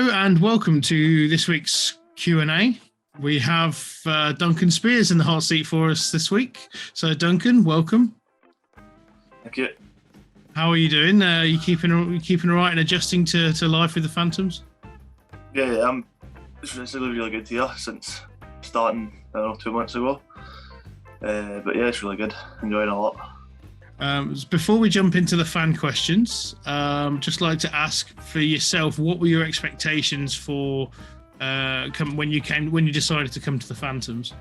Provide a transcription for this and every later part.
Hello and welcome to this week's Q&A. We have Duncan Speirs in the hot seat for us this week. So Duncan, welcome. Thank you. How are you doing? You keeping all right and adjusting to life with the Phantoms? Yeah, it's really good here since starting, 2 months ago. But yeah, it's really good. Enjoying it a lot. Before we jump into the fan questions, just like to ask for yourself, what were your expectations for when you decided to come to the Phantoms?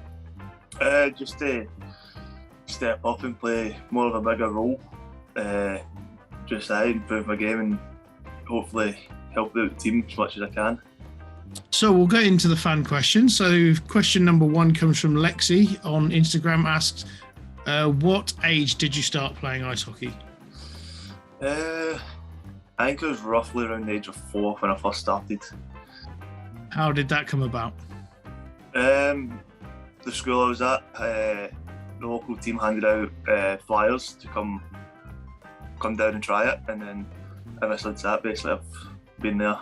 Just to step up and play more of a bigger role. Just to improve my game and hopefully help out the team as much as I can. So we'll get into the fan questions. So question number 1 comes from Lexi on Instagram. Asks, what age did you start playing ice hockey? I think it was roughly around the age of 4 when I first started. How did that come about? The school I was at, the local team handed out flyers to come down and try it, and then ever since that, basically, I've been there.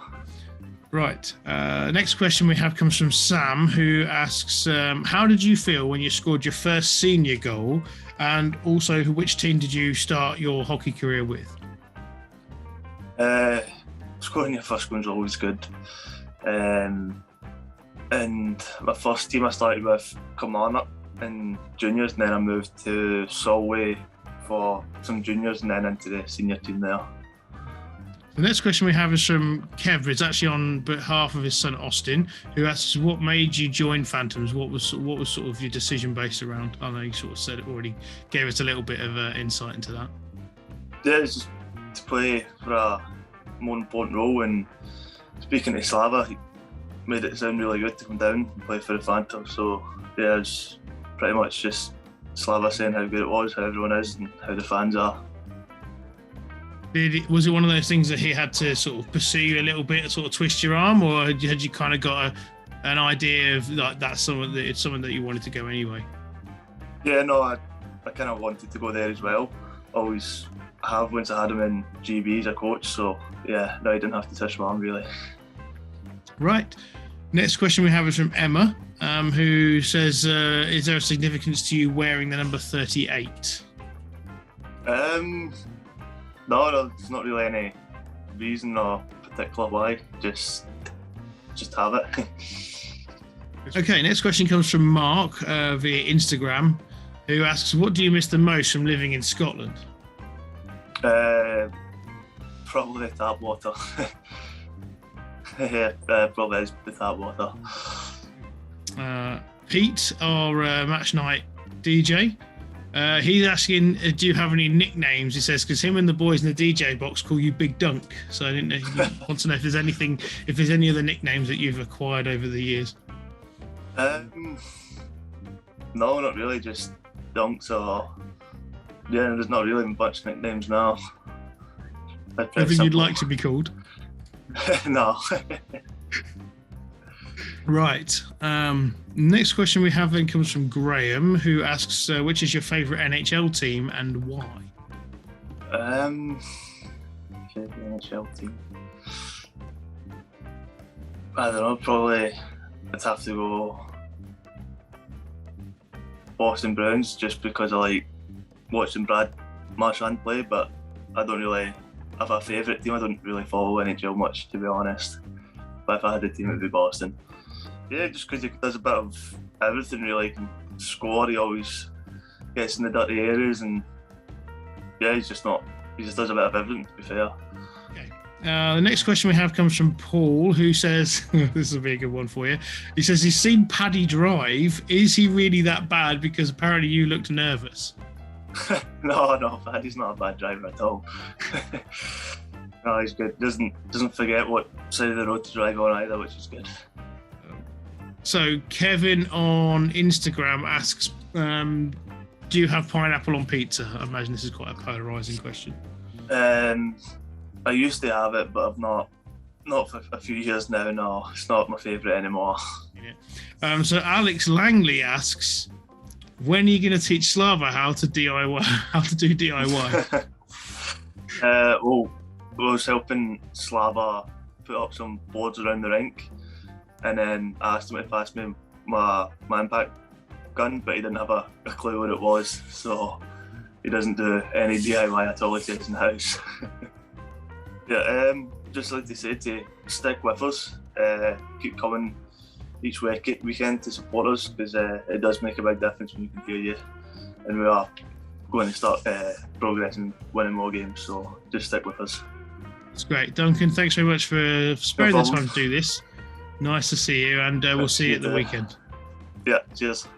Right. Next question we have comes from Sam, who asks, how did you feel when you scored your first senior goal, and also which team did you start your hockey career with? Scoring your first goal is always good. And my first team I started with Kilmarnock in juniors, and then I moved to Solway for some juniors and then into the senior team there. The next question we have is from Kev. It's actually on behalf of his son Austin, who asks, what made you join Phantoms? What was sort of your decision based around? I know you sort of said it already, gave us a little bit of insight into that. Yeah, it's just to play for a more important role, and speaking to Slava, he made it sound really good to come down and play for the Phantoms. So yeah, it's pretty much just Slava saying how good it was, how everyone is, and how the fans are. Was it one of those things that he had to sort of pursue you a little bit, sort of twist your arm, or had you kind of got an idea of like that's someone that you wanted to go anyway? Yeah, no, I kind of wanted to go there as well. Always have once I had him in GB as a coach. So yeah, no, I didn't have to touch my arm really. Right. Next question we have is from Emma, who says, is there a significance to you wearing the number 38? No, there's not really any reason or particular why. Just have it. Okay, next question comes from Mark via Instagram, who asks, what do you miss the most from living in Scotland? Probably the tap water. Yeah, probably is the tap water. Pete, our match night DJ, he's asking, do you have any nicknames? He says, because him and the boys in the DJ box call you Big Dunk. So I didn't know, he wants to know if there's any other nicknames that you've acquired over the years. No, not really, just Dunks or... Yeah, there's not really much nicknames now. Anything you'd like to be called? No. Right. Next question we have then comes from Graham, who asks, which is your favourite NHL team and why? Favourite NHL team? I don't know, probably I'd have to go Boston Bruins, just because I like watching Brad Marchand play, but I don't really have a favourite team. I don't really follow NHL much, to be honest. But if I had a team, it would be Boston. Yeah, just because he does a bit of everything really. He can score, he always gets in the dirty areas, and yeah, he just does a bit of everything, to be fair. Okay. The next question we have comes from Paul, who says, this will be a good one for you. He says he's seen Paddy Drive. Is he really that bad? Because apparently you looked nervous. No, Paddy's not a bad driver at all. No, he's good. Doesn't forget what side of the road to drive on either, which is good. So Kevin on Instagram asks, do you have pineapple on pizza? I imagine this is quite a polarising question. I used to have it, but I've not for a few years now. No, it's not my favourite anymore. Yeah. So Alex Langley asks, when are you going to teach Slava how to do DIY? Well, I was helping Slava put up some boards around the rink, and then I asked him to pass me my impact gun, but he didn't have a clue what it was, so he doesn't do any DIY at all. He stays in the house. Yeah, just like to say to stick with us, keep coming each weekend to support us, because it does make a big difference when you can hear you, and we are going to start progressing, winning more games, so just stick with us. That's great. Duncan, thanks very much for sparing the time to do this. Nice to see you, and we'll see you at the weekend. Yeah, cheers.